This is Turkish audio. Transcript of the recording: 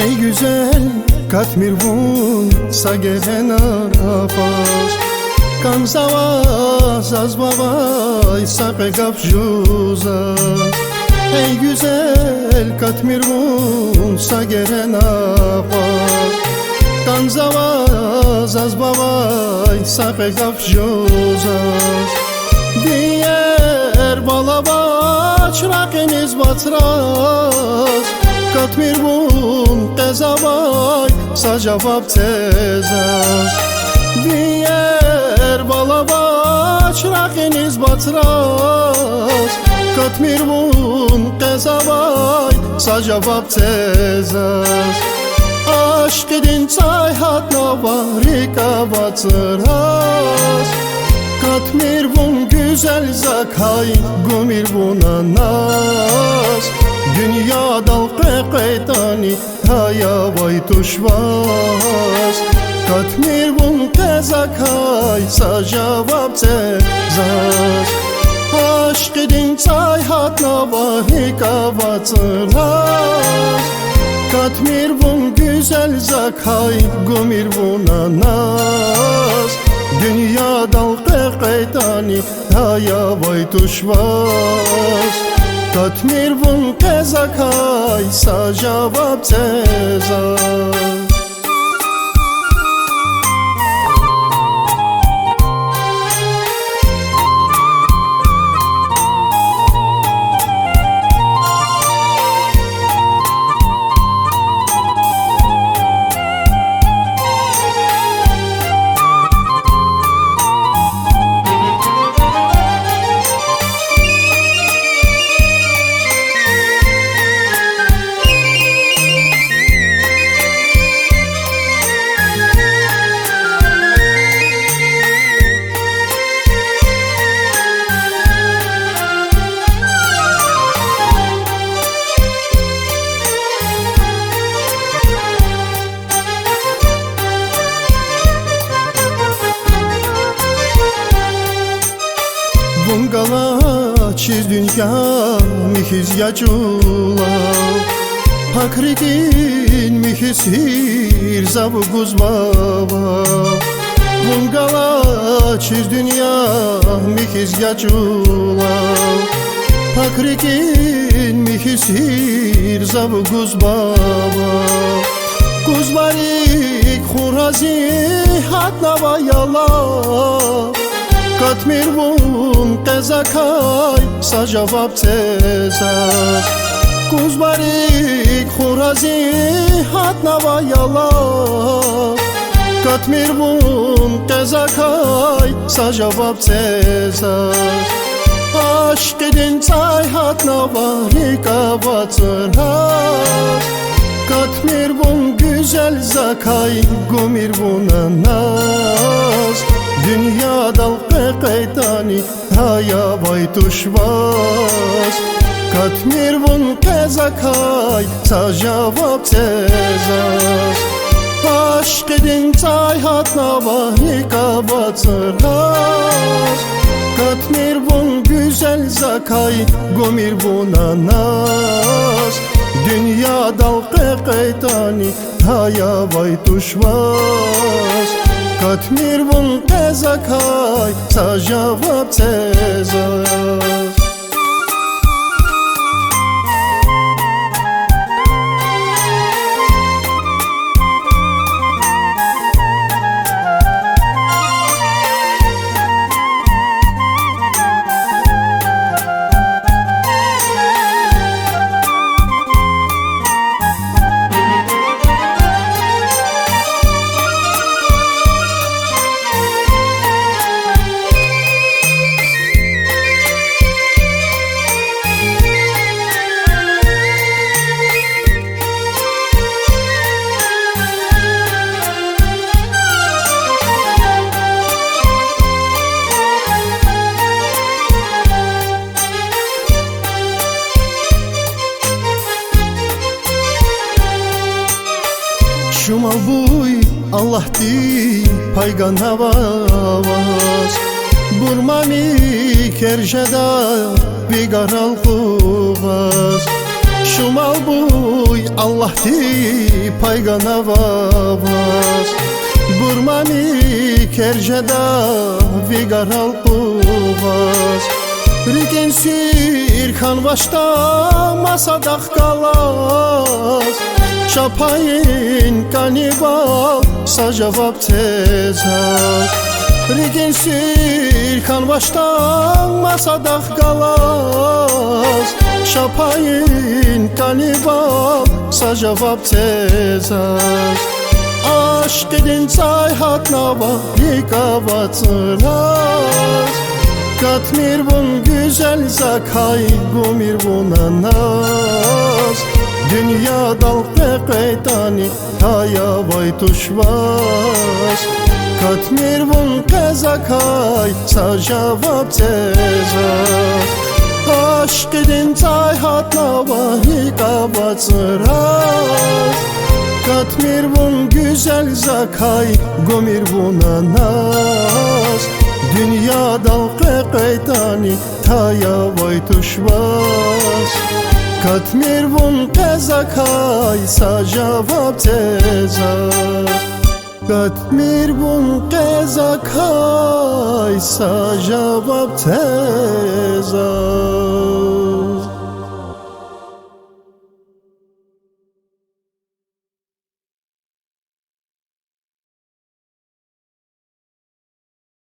Ey güzel Katmirvun sagehen arafas Kan zavaz az babay saqe gafjuzas Ey güzel Katmirvun sagehen arafas Kan zavaz az babay saqe gafjuzas Diğer balabaç rakeniz batras Katmirvun qezavay sajavab tezas Diğer balabaç rakeniz batras Katmirvun qezavay sajavab tezas Aşk edin çay hatna varika batras Katmirvun güzel zakay gumirvun anas Dünya dalqe qeytani haya vay tuşvas Katmirvun qezakay sajavab tezas Aşk edin çay hatna vahika batras Katmirvun güzel zakay gumirvun anas Dünya dalqe qeytani haya vay tuşvas Katmirvun qezakay sajavab tezas Bungala çiz dünya mihiz yacula Pakrikin mihiz hir zavu guzbaba Bungala çiz dünya mihiz yacula Pakrikin mihiz hir zavu guzbaba Guzbarik khurazi hatna vayala Katmirvun qezakay sajavab tezas Kuzbarik khurazi hatna vayala Katmirvun qezakay sajavab tezas Aşk edin çay hatna vahika batras Katmirvun güzel zakay gumirvun anas Dünya dalqe qeytani haya vay tuşvas Katmirvun qezakay sajavab tezas Aşk edin çay hatna vahi kavatırlar Katmir bun güzel zakay Gomir buna naz Dünya dalqı qaytani Haya vay tuşvaz Katmir bun qezakay Sa javab tezaz Şumal buy Allah di paygan havas Burmani kerjeda vigaral kuvas Şumal buy Allah di paygan havas Burmani kerjeda vigaral kuvas Riken sirkan başta masadak kalas Şapayın kanibal sa cevap tezaz Rigen sirkan baştan masadak galas Şapayın kanibal sa cevap tezaz Aşk edin çay hatna vahi kavatırlar Katmir bun güzel zakay Gomir buna naz Dünya dalqı qaytani Haya vay tuşvaz Katmir bun qezakay Sa javab tezaz Aşk edin çay hatna vahi kavatıraz Katmir bun güzel zakay Gomir buna naz Dünya dalqı qaytani Haya vay tuşvaz Katmir bun qezakay Sa javab tezaz Katmir bun qezakay Sa javab tezaz